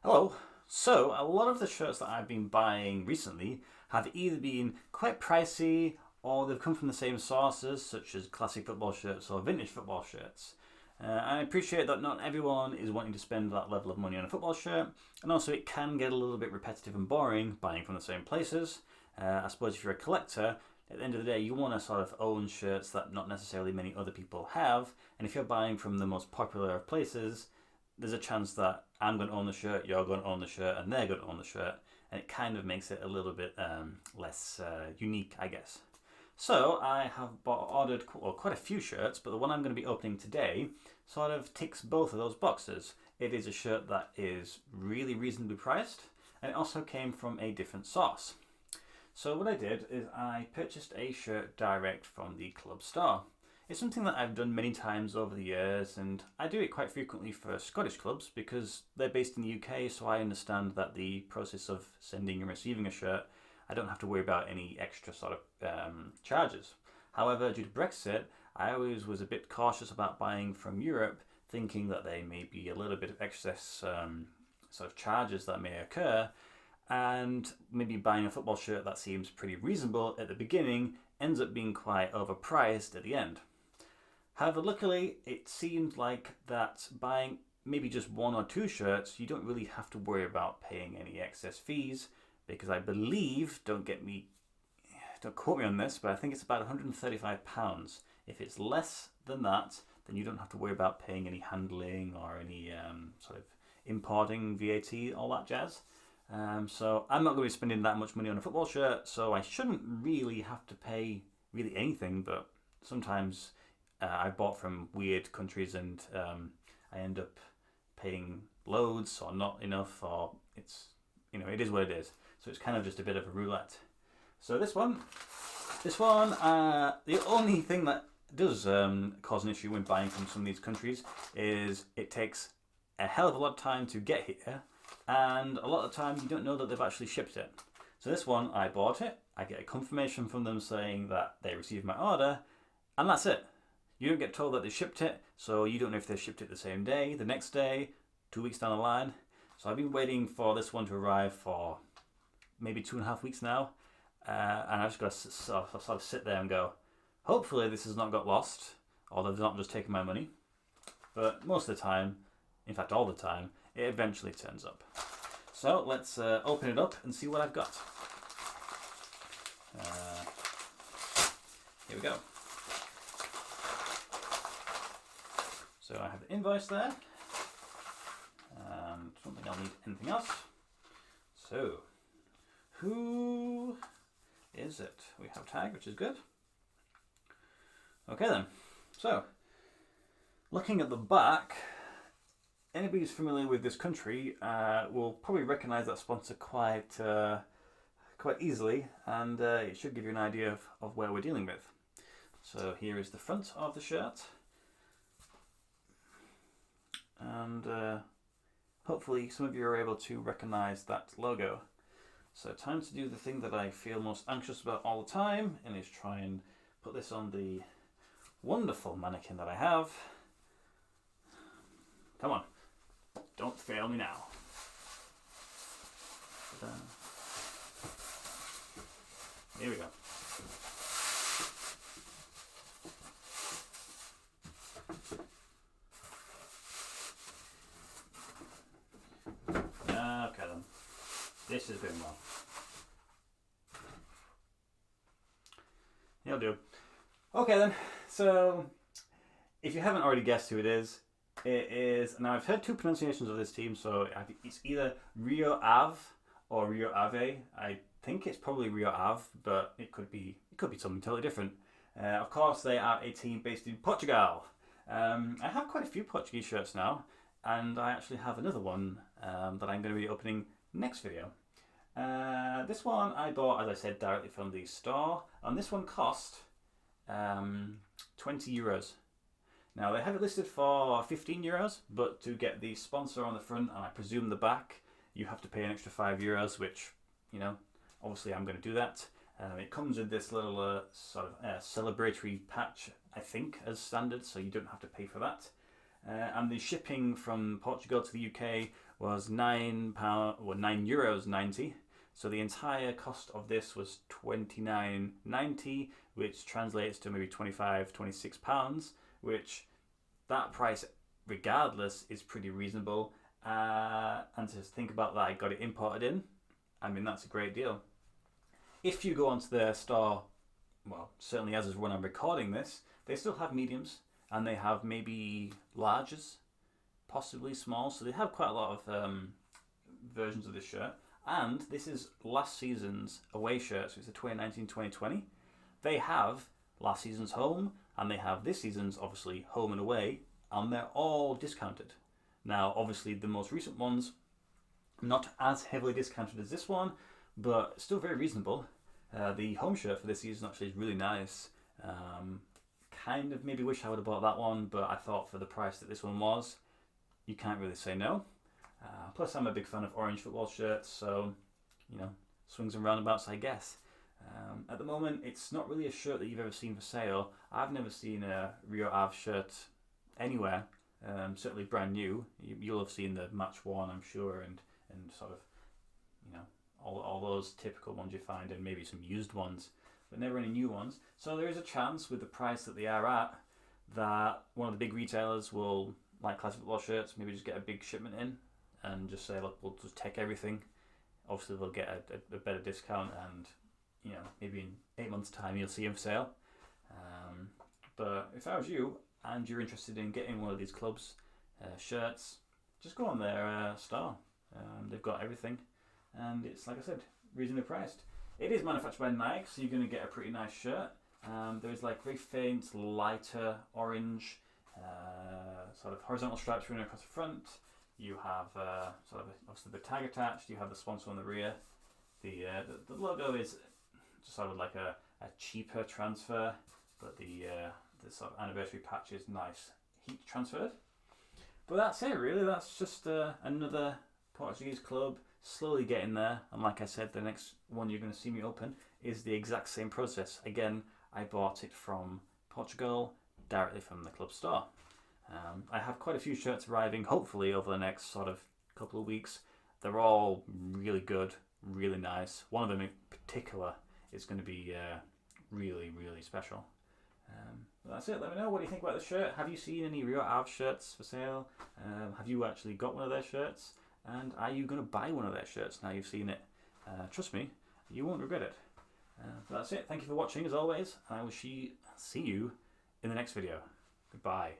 Hello. So, a lot of the shirts that I've been buying recently have either been quite pricey or they've come from the same sources, such as classic football shirts or vintage football shirts. I appreciate that not everyone is wanting to spend that level of money on a football shirt, and also it can get a little bit repetitive and boring buying from the same places. I suppose if you're a collector, at the end of the day, you want to sort of own shirts that not necessarily many other people have, and if you're buying from the most popular of places, there's a chance that I'm going to own the shirt, you're going to own the shirt, and they're going to own the shirt, and it kind of makes it a little bit less unique, I guess. So I have ordered quite a few shirts, but the one I'm going to be opening today sort of ticks both of those boxes. It is a shirt that is really reasonably priced, and it also came from a different source. So what I did is I purchased a shirt direct from the club store. It's something that I've done many times over the years, and I do it quite frequently for Scottish clubs because they're based in the UK, so I understand that the process of sending and receiving a shirt, I don't have to worry about any extra sort of charges. However, due to Brexit, I always was a bit cautious about buying from Europe, thinking that there may be a little bit of excess sort of charges that may occur, and maybe buying a football shirt that seems pretty reasonable at the beginning ends up being quite overpriced at the end. However, luckily, it seemed like that buying maybe just one or two shirts, you don't really have to worry about paying any excess fees, because I believe, don't quote me on this, but I think it's about £135. If it's less than that, then you don't have to worry about paying any handling or any sort of importing, VAT, all that jazz. So I'm not going to be spending that much money on a football shirt, so I shouldn't really have to pay really anything, but sometimes I bought from weird countries and I end up paying loads or not enough, or it is what it is. So it's kind of just a bit of a roulette. So this one, the only thing that does cause an issue when buying from some of these countries is it takes a hell of a lot of time to get here, and a lot of the time you don't know that they've actually shipped it. So this one, I bought it, I get a confirmation from them saying that they received my order, and that's it. You don't get told that they shipped it, so you don't know if they shipped it the same day, the next day, 2 weeks down the line. So I've been waiting for this one to arrive for maybe 2.5 weeks now, and I've just got to sort of sit there and go, hopefully this has not got lost, or they've not just taken my money. But most of the time, in fact all the time, it eventually turns up. So let's open it up and see what I've got. Here we go. So I have the invoice there, and don't think I'll need anything else. So, who is it? We have tag, which is good. Okay then, so looking at the back, anybody who's familiar with this country will probably recognise that sponsor quite easily, and it should give you an idea of where we're dealing with. So here is the front of the shirt. And hopefully some of you are able to recognise that logo. So time to do the thing that I feel most anxious about all the time, and is try and put this on the wonderful mannequin that I have. Come on, don't fail me now. Here we go. Okay then, this is doing well. He'll do. Okay then, so if you haven't already guessed who it is, now I've heard two pronunciations of this team, so it's either Rio Ave or Rio Ave. I think it's probably Rio Ave, but it could be something totally different. Of course, they are a team based in Portugal. I have quite a few Portuguese shirts now, and I actually have another one that I'm going to be opening next video. This one I bought, as I said, directly from the store, and this one cost €20. Now they have it listed for €15, but to get the sponsor on the front and I presume the back, you have to pay an extra €5, which, obviously I'm going to do that. It comes with this little sort of celebratory patch, I think, as standard, so you don't have to pay for that. And the shipping from Portugal to the UK was £9 or €9.90. So the entire cost of this was £29.90, which translates to maybe £25-26, which that price, regardless, is pretty reasonable. And to think about that, I got it imported in. I mean, that's a great deal. If you go onto their store, well, certainly as is when I'm recording this, they still have mediums and they have maybe larges, possibly small. So they have quite a lot of versions of this shirt. And this is last season's away shirt, so it's the 2019-2020. They have last season's home and they have this season's, obviously, home and away, and they're all discounted. Now, obviously, the most recent ones, not as heavily discounted as this one, but still very reasonable. The home shirt for this season actually is really nice. Kind of maybe wish I would have bought that one, but I thought for the price that this one was, you can't really say no. Plus, I'm a big fan of orange football shirts, so, you know, swings and roundabouts, I guess. At the moment, it's not really a shirt that you've ever seen for sale. I've never seen a Rio Ave shirt anywhere, certainly brand new. You'll have seen the match worn, I'm sure, and sort of, you know, all those typical ones you find, and maybe some used ones, but never any new ones. So there is a chance with the price that they are at that one of the big retailers will, like classic football shirts, maybe just get a big shipment in and just say, look, we'll just take everything. Obviously they'll get a better discount, and, you know, maybe in 8 months' time you'll see them for sale. But if I was you and you're interested in getting one of these clubs shirts, just go on their store. They've got everything, and it's, like I said, reasonably priced. It is manufactured by Nike, so you're going to get a pretty nice shirt. There's like very faint, lighter orange, sort of horizontal stripes running across the front. You have sort of obviously the tag attached. You have the sponsor on the rear. The logo is just sort of like a cheaper transfer, but the sort of anniversary patch is nice heat transferred. But that's it, really. That's just another Portuguese club slowly getting there. And like I said, the next one you're going to see me open is the exact same process. Again, I bought it from Portugal, directly from the club store. I have quite a few shirts arriving, hopefully, over the next sort of couple of weeks. They're all really good, really nice. One of them in particular is going to be really, really special. But that's it. Let me know, what do you think about the shirt? Have you seen any Rio Ave shirts for sale? Have you actually got one of their shirts? And are you going to buy one of their shirts now you've seen it? Trust me, you won't regret it. But that's it. Thank you for watching, as always. And I will see you in the next video. Goodbye.